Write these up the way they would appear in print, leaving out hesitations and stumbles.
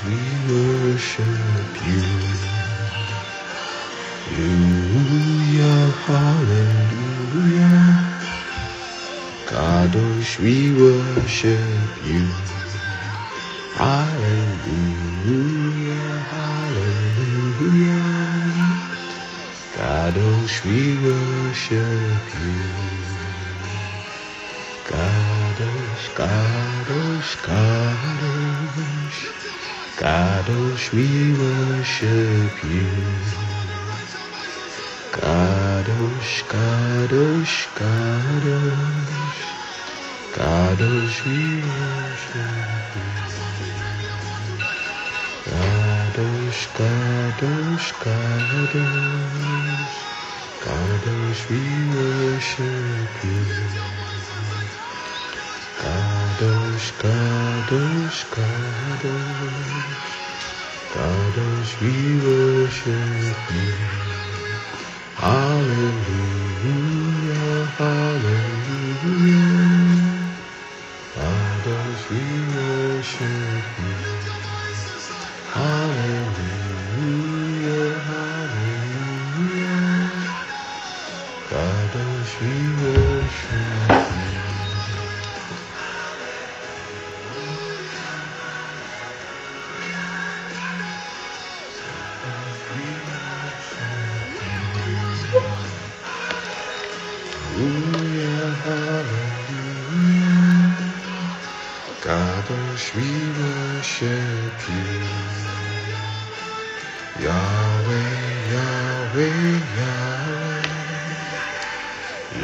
we worship you. Hallelujah, hallelujah. Kadosh, we worship you. Hallelujah, hallelujah. Kadosh, we worship you. Kadosh, Kadosh, Kadosh. Kadosh, we worship you. Kadosh, Kadosh, Kadosh. Kadosh, we worship you. Kadosh, Kadosh, Kadosh. Kadosh, we worship you. Kadosh, Kadosh, Kadosh. Kadosh, we worship you. Hallelujah, hallelujah. Kadosh, we worship you. Hallelujah, hallelujah. Kadosh, we worship you. Hallelujah, hallelujah. Kadosh, we worship you. Yahweh, Yahweh, Yahweh.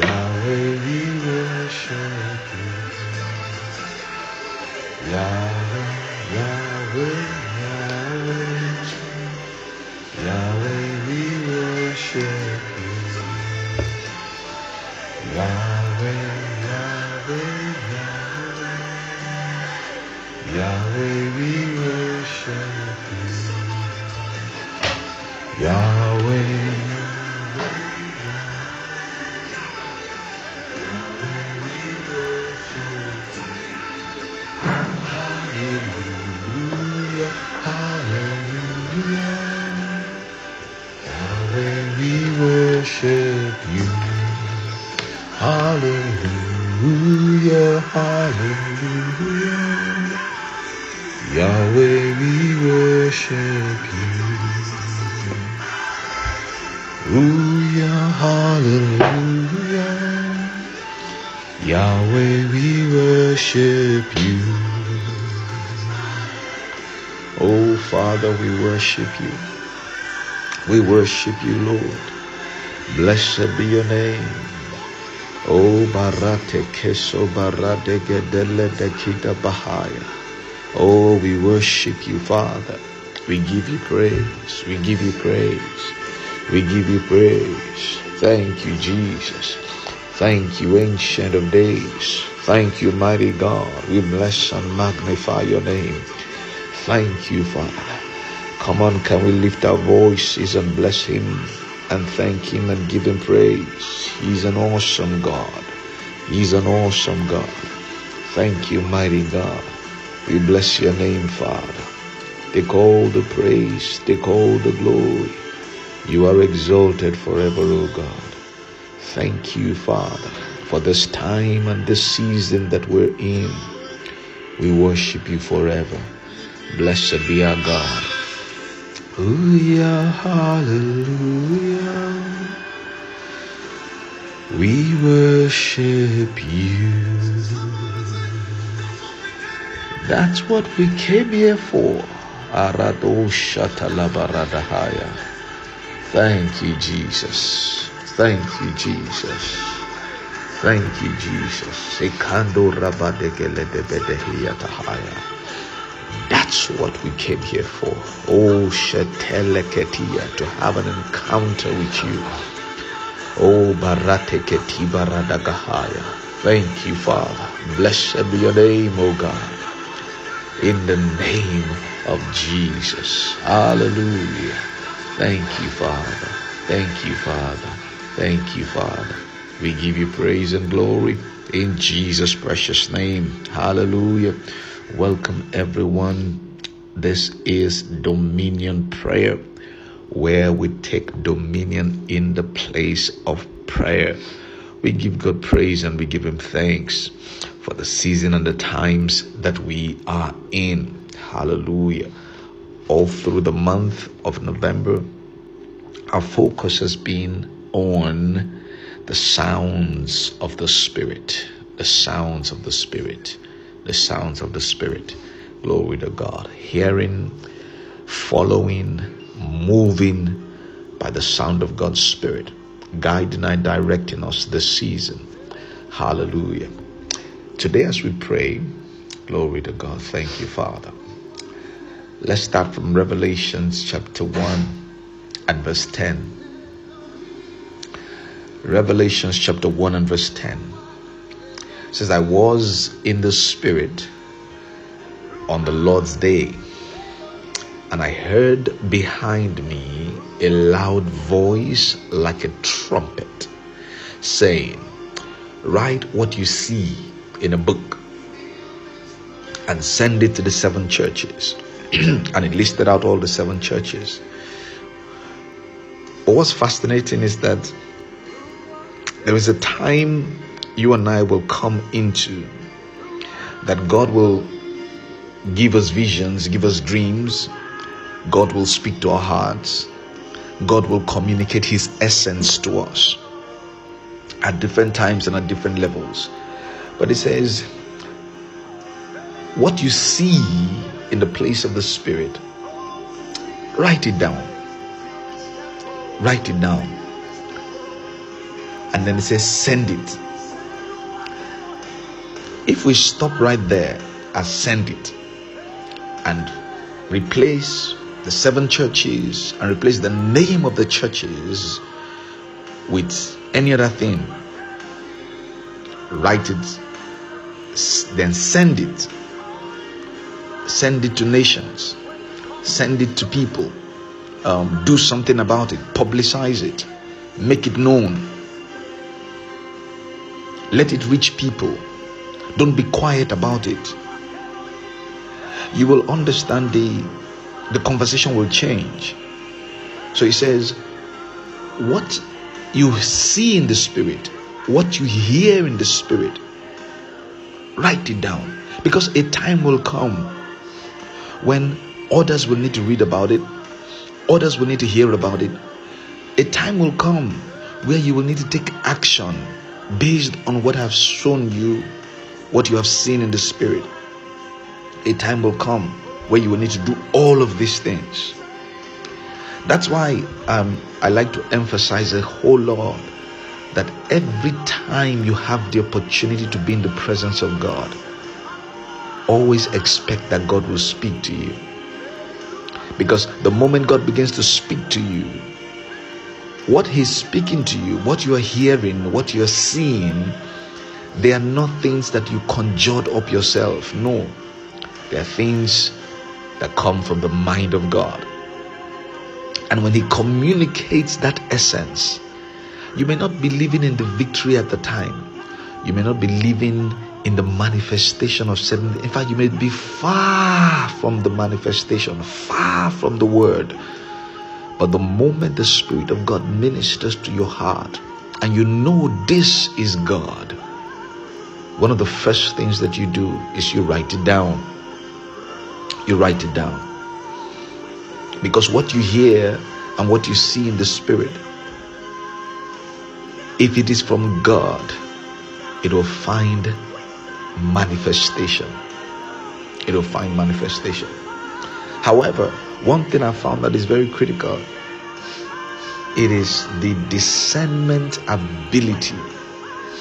Yahweh, we worship you. Yahweh, Yahweh, Yahweh. Yahweh, we worship you. Yahweh, Yahweh, Yahweh. Yahweh, we worship you. Yahweh, hallelujah, hallelujah. Yahweh, we worship you. Hallelujah, hallelujah. Yahweh, we worship you. Hallelujah. Yahweh, we worship you. Oh, Father, we worship you. We worship you, Lord. Blessed be your name. Oh, Barate Keso Barate Gedele Dekita Bahaya. Oh, we worship you, Father. We give you praise. We give you praise. We give you praise. Thank you, Jesus. Thank you, Ancient of Days. Thank you, Mighty God. We bless and magnify your name. Thank you, Father. Come on, can we lift our voices and bless him and thank him and give him praise? He's an awesome God. He's an awesome God. Thank you, mighty God. We bless your name, Father. Take all the praise, take all the glory. You are exalted forever, O God. Thank you, Father, for this time and this season that we're in. We worship you forever. Blessed be our God. Hallelujah, hallelujah. We worship you. That's what we came here for. Arado Shatalabaradahaya. Thank you, Jesus. Thank you, Jesus. Thank you, Jesus. Sekando Rabadegeledebedehiyatahaya. That's what we came here for. Oh, Sheteleketia, to have an encounter with you. Oh, Barateketi Baradagahaya. Thank you, Father. Blessed be your name, O God. In the name of Jesus. Hallelujah. Thank you, Father. Thank you, Father. Thank you, Father. We give you praise and glory in Jesus' precious name. Hallelujah. Welcome everyone This is dominion prayer, where we take dominion in the place of prayer. We give God praise and we give him thanks for the season and the times that we are in. Hallelujah. All through the month of November, our focus has been on the sounds of the Spirit. The sounds of the Spirit. The sounds of the Spirit. Glory to God. Hearing, following, moving by the sound of God's Spirit, guiding and directing us this season. Hallelujah. Today as we pray, glory to God. Thank you, Father. Let's start from Revelation chapter 1 and verse 10. Revelation chapter 1 and verse 10. It says, I was in the Spirit on the Lord's day, and I heard behind me a loud voice like a trumpet, saying, write what you see in a book and send it to the 7 churches. And it listed out all the 7 churches. But what's fascinating is that there is a time you and I will come into that God will give us visions, give us dreams. God will speak to our hearts. God will communicate his essence to us at different times and at different levels. But it says, what you see in the place of the Spirit, write it down. Write it down. And then it says, send it. If we stop right there and send it and replace the 7 churches and replace the name of the churches with any other thing, write it, then send it. Send it to nations. Send it to people. Do something about it. Publicize it. Make it known. Let it reach people. Don't be quiet about it. You will understand the conversation will change. So he says, what you see in the Spirit, what you hear in the Spirit, write it down. Because a time will come when others will need to read about it, others will need to hear about it. A time will come where you will need to take action based on what I've shown you, what you have seen in the Spirit. A time will come where you will need to do all of these things. That's why I like to emphasize a whole lot that every time you have the opportunity to be in the presence of God, always expect that God will speak to you. Because the moment God begins to speak to you, what he's speaking to you, what you are hearing, what you are seeing, they are not things that you conjured up yourself. No, they are things that come from the mind of God. And when he communicates that essence, you may not be living in the victory at the time. You may not be living in the manifestation of certain. In fact, you may be far from the manifestation, far from the word. But the moment the Spirit of God ministers to your heart and you know this is God, one of the first things that you do is you write it down. You write it down. Because what you hear and what you see in the Spirit, if it is from God, it will find manifestation. It will find manifestation. However, one thing I found that is very critical, it is the discernment ability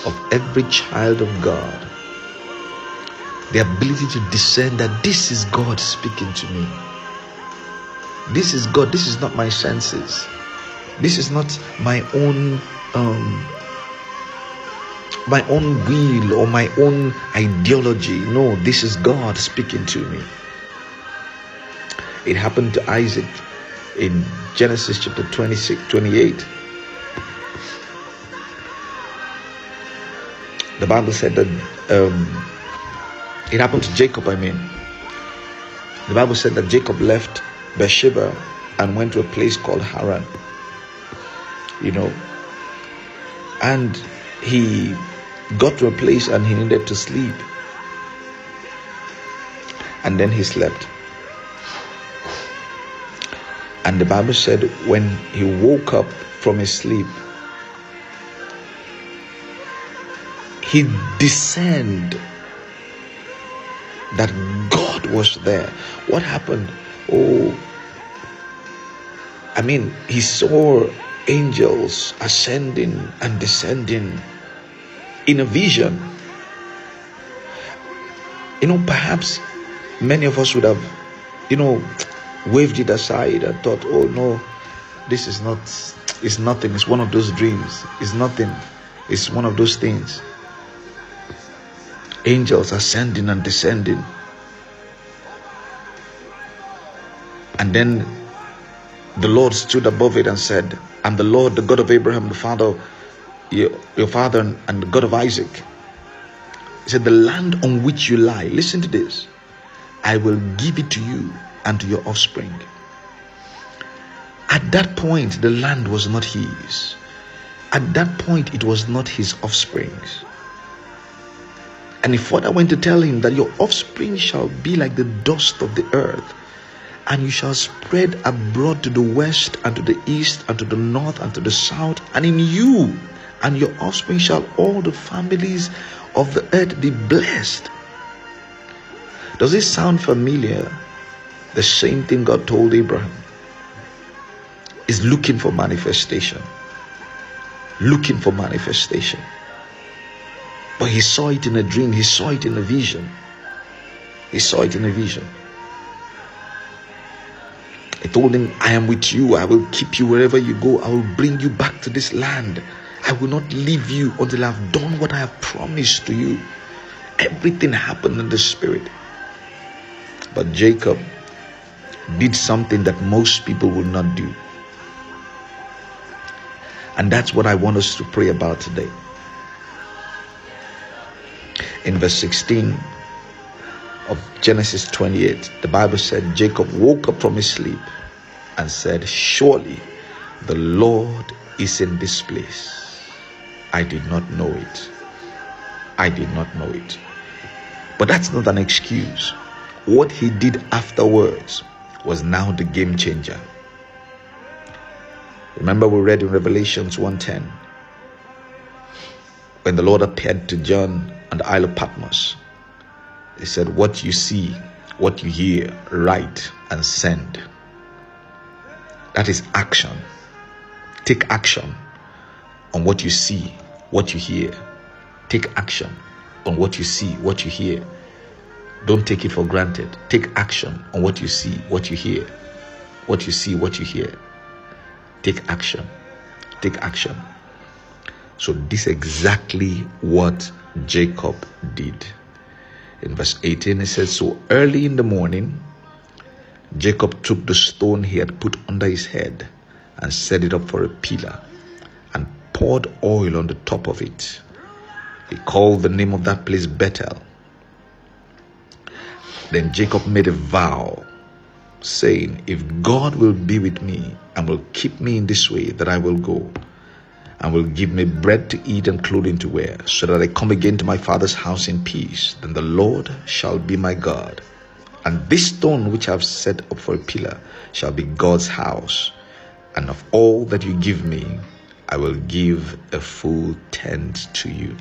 of every child of God. The ability to discern that this is God speaking to me. This is God. This is not my senses. This is not my own will or my own ideology. No, this is God speaking to me. It happened to Isaac in Genesis chapter 28. The Bible said that it happened to Jacob, The Bible said that Jacob left Beersheba and went to a place called Haran. And he got to a place and he needed to sleep. And then he slept. And the Bible said when he woke up from his sleep, he discerned that God was there. What happened? He saw angels ascending and descending in a vision. Perhaps many of us would have, waved it aside and thought, oh no, this is not, it's nothing, it's one of those dreams, it's nothing, it's one of those things. Angels ascending and descending. And then the Lord stood above it and said, "I'm the Lord, the God of Abraham, the father, your father, and the God of Isaac." He said, "The land on which you lie," listen to this, "I will give it to you and to your offspring." At that point, the land was not his. At that point, it was not his offspring's. And he further went to tell him that your offspring shall be like the dust of the earth, and you shall spread abroad to the west and to the east and to the north and to the south, and in you and your offspring shall all the families of the earth be blessed. Does this sound familiar? The same thing God told Abraham is looking for manifestation. Looking for manifestation. But he saw it in a dream. He saw it in a vision. He saw it in a vision. He told him, "I am with you. I will keep you wherever you go. I will bring you back to this land. I will not leave you until I have done what I have promised to you." Everything happened in the spirit. But Jacob did something that most people will not do. And that's what I want us to pray about today. In verse 16 of Genesis 28, the Bible said, Jacob woke up from his sleep and said, "Surely the Lord is in this place. I did not know it. I did not know it." But that's not an excuse. What he did afterwards was now the game changer. Remember, we read in Revelation.11 when the Lord appeared to John on the Isle of Patmos. He said, "What you see, what you hear, write and send." That is action. Take action on what you see, what you hear. Take action on what you see, what you hear. Don't take it for granted. Take action on what you see, what you hear. What you see, what you hear. Take action. Take action. So this is exactly what Jacob did. In verse 18 it says, "So early in the morning, Jacob took the stone he had put under his head and set it up for a pillar and poured oil on the top of it. He called the name of that place Bethel. Then Jacob made a vow, saying, 'If God will be with me and will keep me in this way that I will go, and will give me bread to eat and clothing to wear, so that I come again to my father's house in peace, then the Lord shall be my God. And this stone which I have set up for a pillar shall be God's house. And of all that you give me, I will give a full tenth to you.'"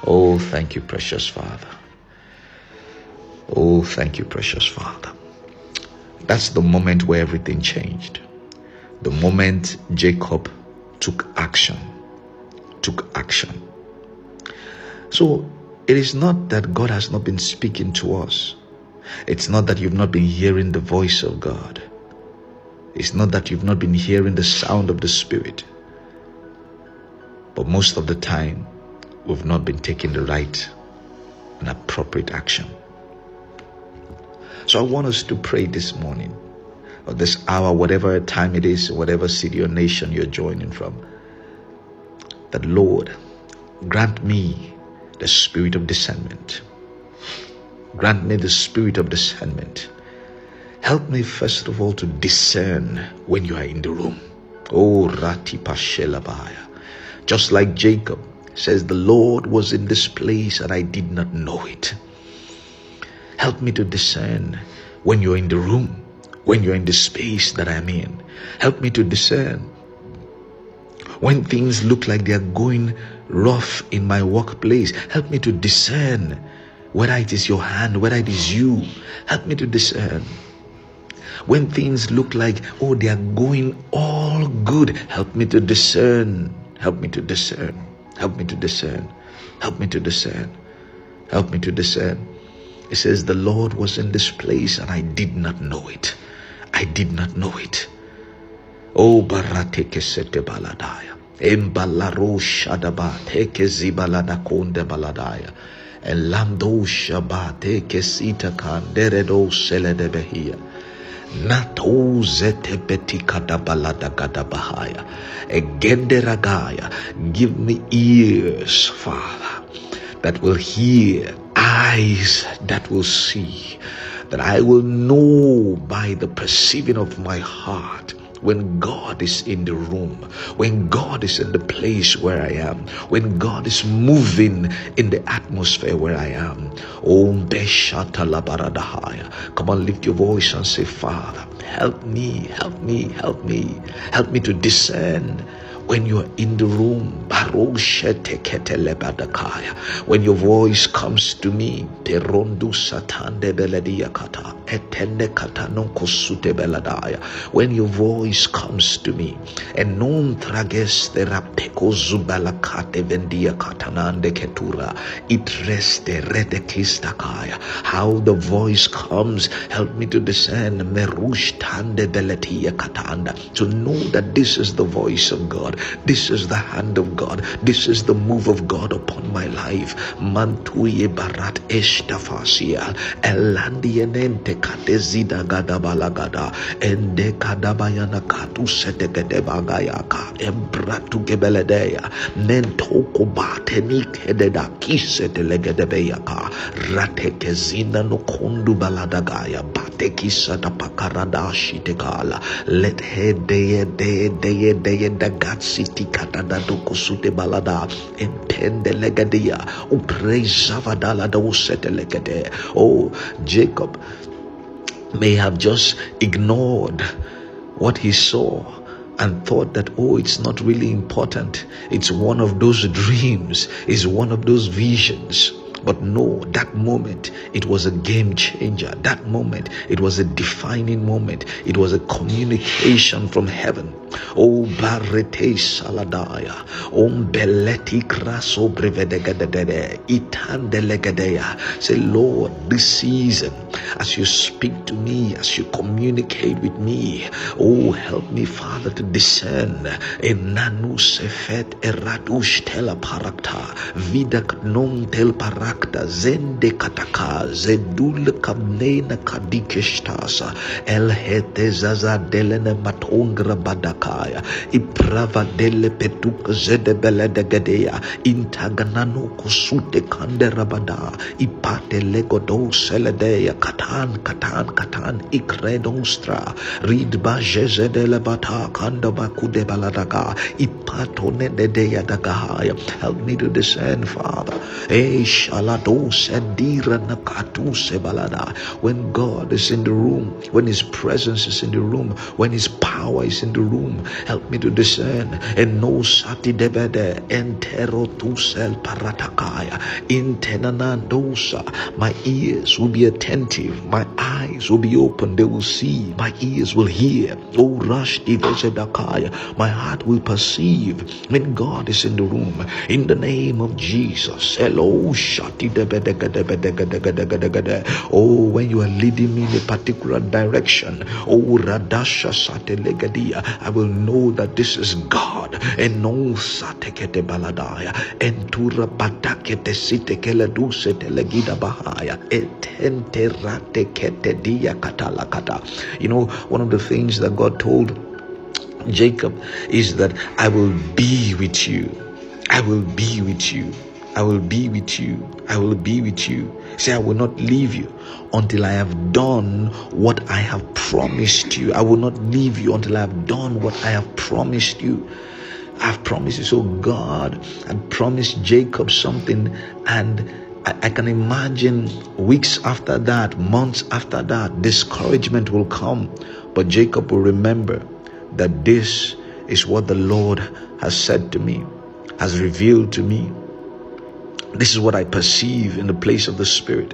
Oh, thank you, precious Father. Oh, thank you, precious Father. That's the moment where everything changed. The moment Jacob took action. So it is not that God has not been speaking to us. It's not that you've not been hearing the voice of God. It's not that you've not been hearing the sound of the Spirit. But most of the time, we've not been taking the right and appropriate action. So I want us to pray this morning, or this hour, whatever time it is, whatever city or nation you're joining from, that Lord, grant me the spirit of discernment. Grant me the spirit of discernment. Help me first of all to discern when you are in the room. Oh, Rati Pashelabaya. Just like Jacob says, the Lord was in this place and I did not know it. Help me to discern when you're in the room, when you're in the space that I'm in. Help me to discern when things look like they're going rough in my workplace. Help me to discern whether it is your hand, whether it is you. Help me to discern when things look like, oh, they are going all good. Help me to discern. Help me to discern. Help me to discern. Help me to discern. Help me to discern. It says, the Lord was in this place and I did not know it. I did not know it. Oh, barateke sete baladaya. Embalaro shadaba teke zibalada konde baladaya. Elando shaba teke sita kanderedo selede behia. Nato zete betika da balada gada bahaya. Egende ragaya. Give me ears, Father, that will hear, eyes that will see, that I will know by the perceiving of my heart when God is in the room, when God is in the place where I am, when God is moving in the atmosphere where I am. Om Beshata Labaradahaya. Come on, lift your voice and say, Father, help me, help me, help me. Help me to discern when you're in the room. When your voice comes to me, when your voice comes to me, and non trages the rapeko zubalakate vendia katanande ketura, it reste redekistakaya. How the voice comes, help me to discern merush tande beletia katanda, to know that this is the voice of God. This is the hand of God. This is the move of God upon my life. Mantuye barat eshtafasia elandienente katezida gadabalagada ende kadabayana katu setegede bagayaka embratu gebeledeya mentoko bateni kededa kisetelegedebeyaka ratekezina no kondu baladagaya batekisa da pakarada shitekala let hedeye deye dagat city katada dokusute balada entende legadia uprezavadala do setelegede. Oh, Jacob may have just ignored what he saw and thought that, oh, it's not really important. It's one of those dreams. It's one of those visions. But no, that moment, it was a game changer. That moment, it was a defining moment. It was a communication from heaven. Oh, barete saladaya. Beleti kraso brevedegedede. Itandelegedeya. Say, Lord, this season, as you speak to me, as you communicate with me, oh, help me, Father, to discern. Enanu sefet eradush tela parakta. Vidak non tel parakta. Zende kataka zedul kamnena kadikeshtasa el hete zaza delene matongra badakaya iprava dele petuka zede beledegedea intaganano kusute kande rabada ipate legodo seledeya katan ikredonstra ridba jezedele bata kanda bakude baladaga ipatone dedeya dagahaya. Help me to discern, Father. When God is in the room, when His presence is in the room, when His power is in the room, help me to discern. And no sati debede entero tusel paratakaya intenanandosa. My ears will be attentive, my eyes will be open, they will see, my ears will hear. Oh rush divezedakaya, my heart will perceive when God is in the room. In the name of Jesus. Hello, shati oh, when you are leading me in a particular direction, oh radasha satelegadia, I will know that this is God. And no satekete baladaya entura badakete sitekele duse telegida bahaya etente ratekete dia katalakata. You know, one of the things that God told Jacob is that I will be with you. I will be with you. I will be with you. I will be with you. Say, I will not leave you until I have done what I have promised you. I will not leave you until I have done what I have promised you. I've promised you. So God had promised Jacob something, and I can imagine weeks after that, months after that, discouragement will come. But Jacob will remember that this is what the Lord has said to me, has revealed to me. This is what I perceive in the place of the Spirit.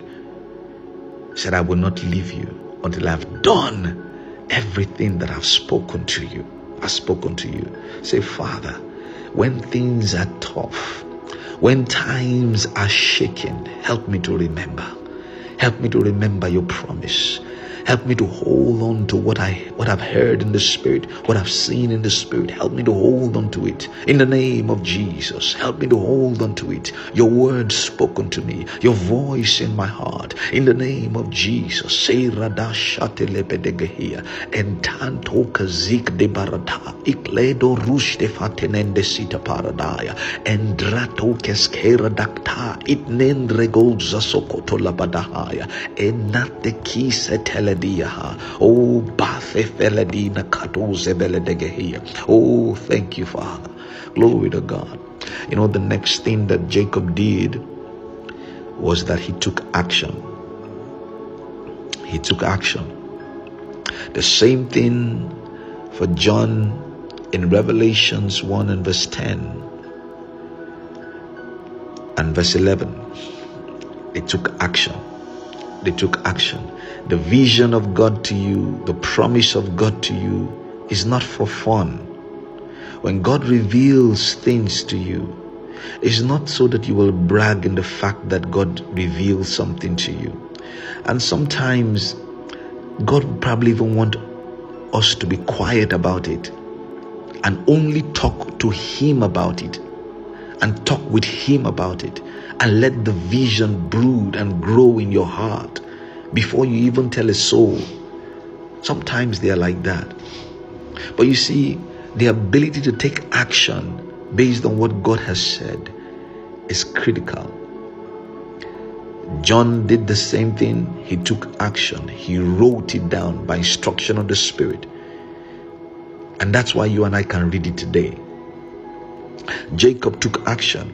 He said, I will not leave you until I've done everything that I've spoken to you. I've spoken to you. Say, Father, when things are tough, when times are shaken, help me to remember. Help me to remember your promise. Help me to hold on to what I've heard in the Spirit, what I've seen in the Spirit. Help me to hold on to it. In the name of Jesus, help me to hold on to it. Your word spoken to me, your voice in my heart. In the name of Jesus. Say radashatelebedegehiya entanto kazik de barata ikledo rush de fatenende sita paradaya endrato keskera dakta itnendregolza sokoto labadahaya enate kisetele. Oh, oh, thank you, Father. Glory to God. You know, the next thing that Jacob did was that he took action. He took action. The same thing for John in Revelations 1 and verse 10 and verse 11. They took action. They took action. The vision of God to you, the promise of God to you is not for fun. When God reveals things to you, it's not so that you will brag in the fact that God reveals something to you. And sometimes God probably even want us to be quiet about it and only talk to Him about it and talk with Him about it and let the vision brood and grow in your heart before you even tell a soul. Sometimes they are like that. But you see, the ability to take action based on what God has said is critical. John did the same thing. He took action. He wrote it down by instruction of the Spirit. And that's why you and I can read it today. Jacob took action.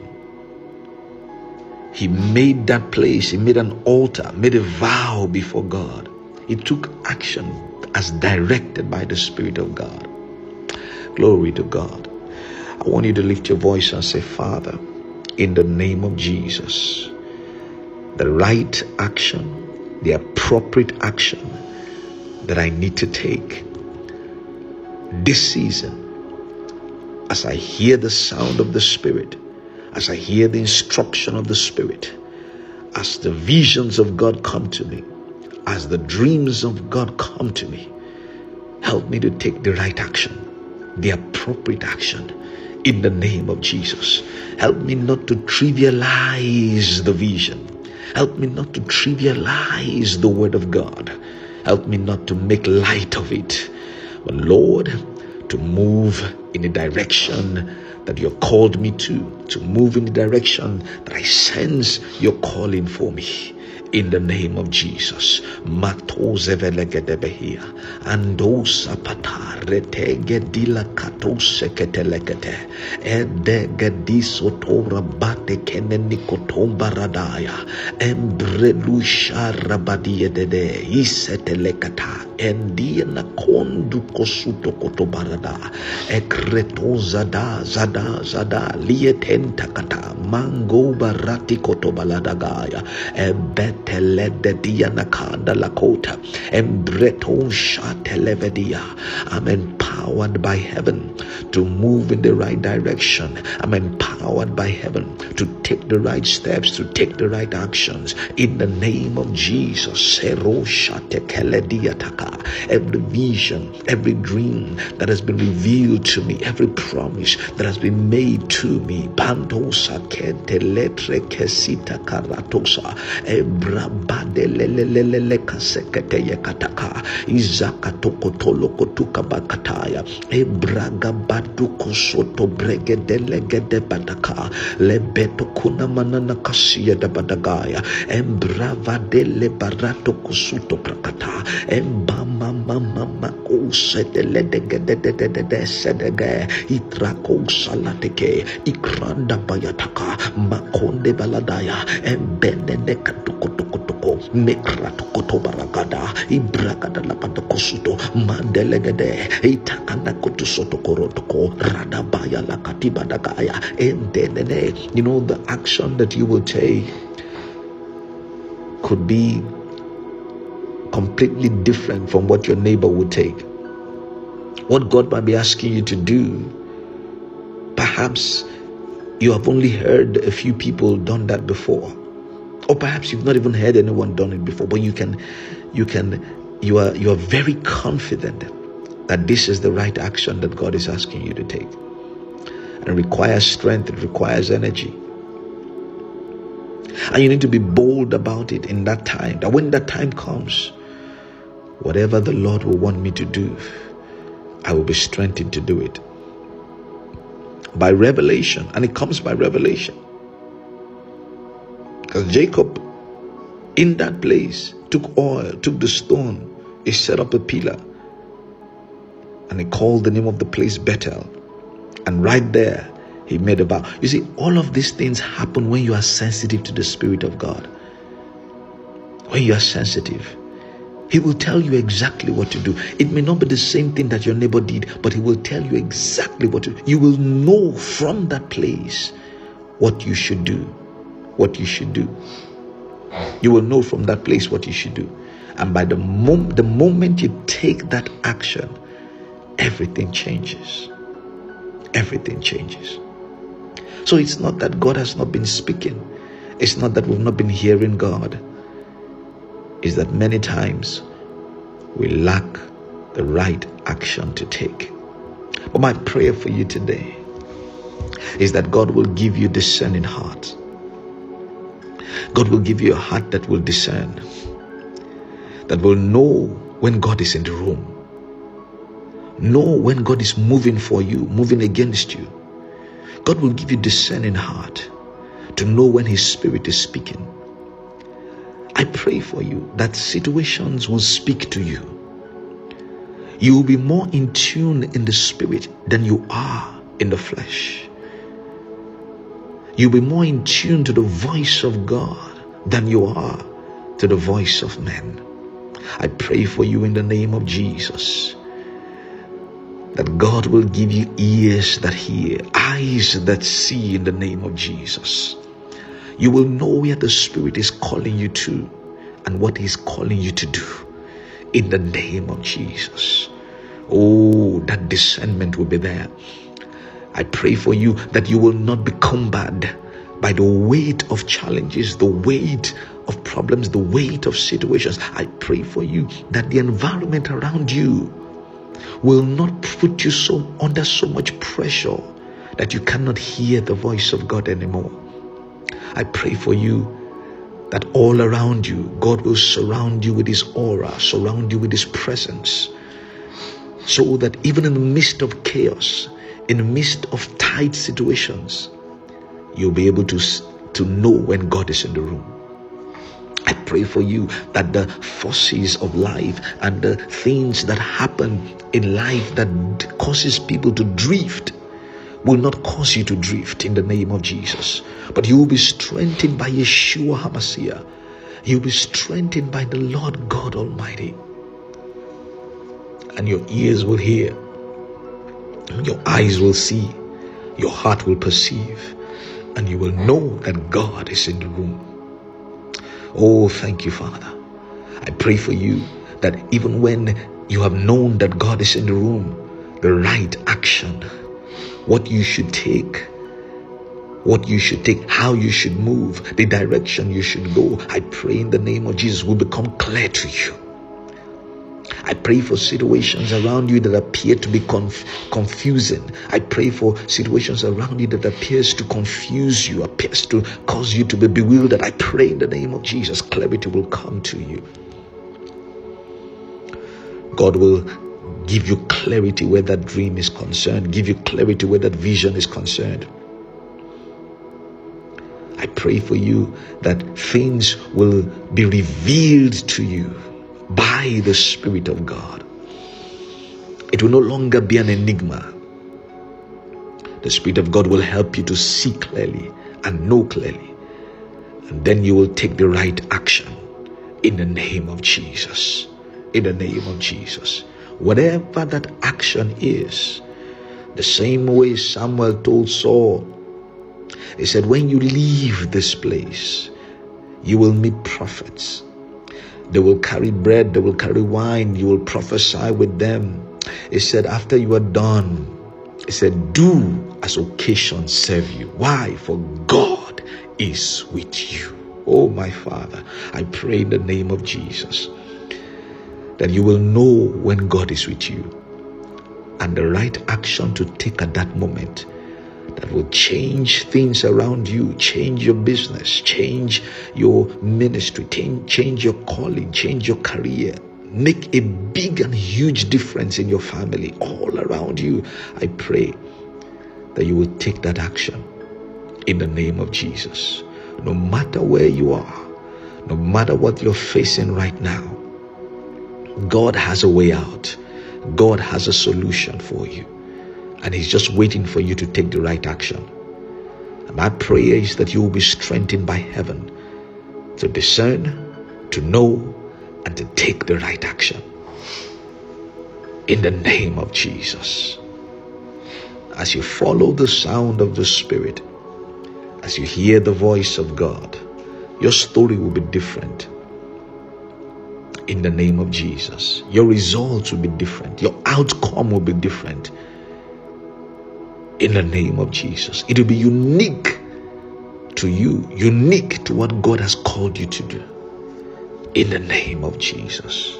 He made that place, he made an altar, made a vow before God. He took action as directed by the Spirit of God. Glory to God. I want you to lift your voice and say, Father, in the name of Jesus, the right action, the appropriate action that I need to take this season, as I hear the sound of the Spirit, as I hear the instruction of the Spirit, as the visions of God come to me, as the dreams of God come to me, help me to take the right action, the appropriate action, in the name of Jesus. Help me not to trivialize the vision. Help me not to trivialize the word of God. Help me not to make light of it. But Lord, to move in the direction that you have called me to move in the direction that I sense you're calling for me. In the name of Jesus. Mato zevelegedebehia. Ando sapata retegedila kato seketelekete. Edegediso tora bate kenenikotomba radaya. Embrelusha rabadiedede. Isetelekata. Endiana kondu kosuto kotobarada. Ekreto zada lietentakata. Mango barati kotobaladagaya. Telede dianakanda lakota embreton shatelevedia. I'm empowered by heaven to move in the right direction. I'm empowered by heaven to take the right steps, to take the right actions. In the name of Jesus. Every vision, every dream that has been revealed to me, every promise that has been made to me, Pantosa keteletre kesita karatosa brabadelelelele kasekete yakataka izakatokotolo kotuka bakata badagaya, ebraga baduko soto bregedelegede badaka, lebeto kuna manana kasia da badagaya, embrava dele barato kusuto prakata, embama mama kusetele de sedege, itrako salateke, ikranda bayataka, makonde baladaya, embene katuko mekratuko baragada, ibragada lapata kosuto, mandelegede, itakana kotusoto korotoko, radabaya lakatiba dagaya, endenene. You know, the action that you will take could be completely different from what your neighbor would take. What God might be asking you to do, perhaps you have only heard a few people done that before, or perhaps you've not even heard anyone done it before, but you are very confident that this is the right action that God is asking you to take. And it requires strength, it requires energy. And you need to be bold about it in that time, that when that time comes, whatever the Lord will want me to do, I will be strengthened to do it. By revelation, and it comes by revelation. Because Jacob, in that place, took oil, took the stone, he set up a pillar, and he called the name of the place Bethel. And right there, he made a vow. You see, all of these things happen when you are sensitive to the Spirit of God. When you are sensitive, He will tell you exactly what to do. It may not be the same thing that your neighbor did, but He will tell you exactly what to do. You will know from that place what you should do. What you should do. You will know from that place what you should do. And by the moment you take that action, everything changes. Everything changes. So it's not that God has not been speaking. It's not that we've not been hearing God. It's that many times we lack the right action to take. But my prayer for you today is that God will give you discerning heart. God will give you a heart that will discern, that will know when God is in the room, know when God is moving for you, moving against you. God will give you discerning heart to know when His Spirit is speaking. I pray for you that situations will speak to you. You will be more in tune in the Spirit than you are in the flesh. You'll be more in tune to the voice of God than you are to the voice of men. I pray for you in the name of Jesus, that God will give you ears that hear, eyes that see in the name of Jesus. You will know where the Spirit is calling you to and what He's calling you to do in the name of Jesus. Oh, that discernment will be there. I pray for you that you will not be cumbered by the weight of challenges, the weight of problems, the weight of situations. I pray for you that the environment around you will not put you under so much pressure that you cannot hear the voice of God anymore. I pray for you that all around you, God will surround you with His aura, surround you with His presence, so that even in the midst of chaos, in the midst of tight situations, you'll be able to know when God is in the room. I pray for you that the forces of life and the things that happen in life that causes people to drift will not cause you to drift in the name of Jesus. But you will be strengthened by Yeshua HaMashiach. You'll be strengthened by the Lord God Almighty. And your ears will hear, your eyes will see, your heart will perceive, and you will know that God is in the room. Oh, thank you, Father. I pray for you that even when you have known that God is in the room, the right action, what you should take, how you should move, the direction you should go, I pray in the name of Jesus will become clear to you. I pray for situations around you that appear to be confusing. I pray for situations around you that appears to confuse you, appears to cause you to be bewildered. I pray in the name of Jesus, clarity will come to you. God will give you clarity where that dream is concerned, give you clarity where that vision is concerned. I pray for you that things will be revealed to you by the Spirit of God. It will no longer be an enigma. The Spirit of God will help you to see clearly and know clearly. And then you will take the right action in the name of Jesus. In the name of Jesus. Whatever that action is, the same way Samuel told Saul, he said, when you leave this place, you will meet prophets. They will carry bread, they will carry wine, you will prophesy with them. He said, after you are done, he said, do as occasion serve you. Why? For God is with you. Oh, my Father, I pray in the name of Jesus that you will know when God is with you and the right action to take at that moment that will change things around you, change your business, change your ministry, change your calling, change your career, make a big and huge difference in your family, all around you. I pray that you will take that action in the name of Jesus. No matter where you are, no matter what you're facing right now, God has a way out. God has a solution for you. And He's just waiting for you to take the right action. And my prayer is that you will be strengthened by heaven to discern, to know, and to take the right action. In the name of Jesus. As you follow the sound of the Spirit, as you hear the voice of God, your story will be different. In the name of Jesus. Your results will be different. Your outcome will be different. In the name of Jesus. It will be unique to you, unique to what God has called you to do. In the name of Jesus.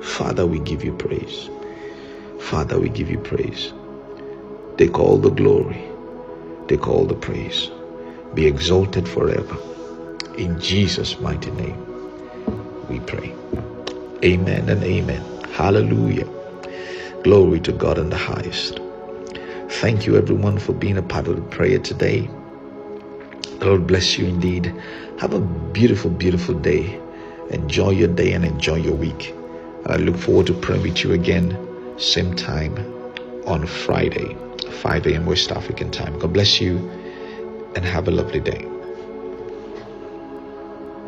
Father, we give you praise. Father, we give you praise. Take all the glory. Take all the praise. Be exalted forever. In Jesus' mighty name, we pray. Amen and amen. Hallelujah. Glory to God in the highest. Thank you everyone for being a part of the prayer today. The Lord bless you indeed. Have a beautiful, beautiful day. Enjoy your day and enjoy your week. And I look forward to praying with you again, same time on Friday, 5 a.m. West African time. God bless you and have a lovely day.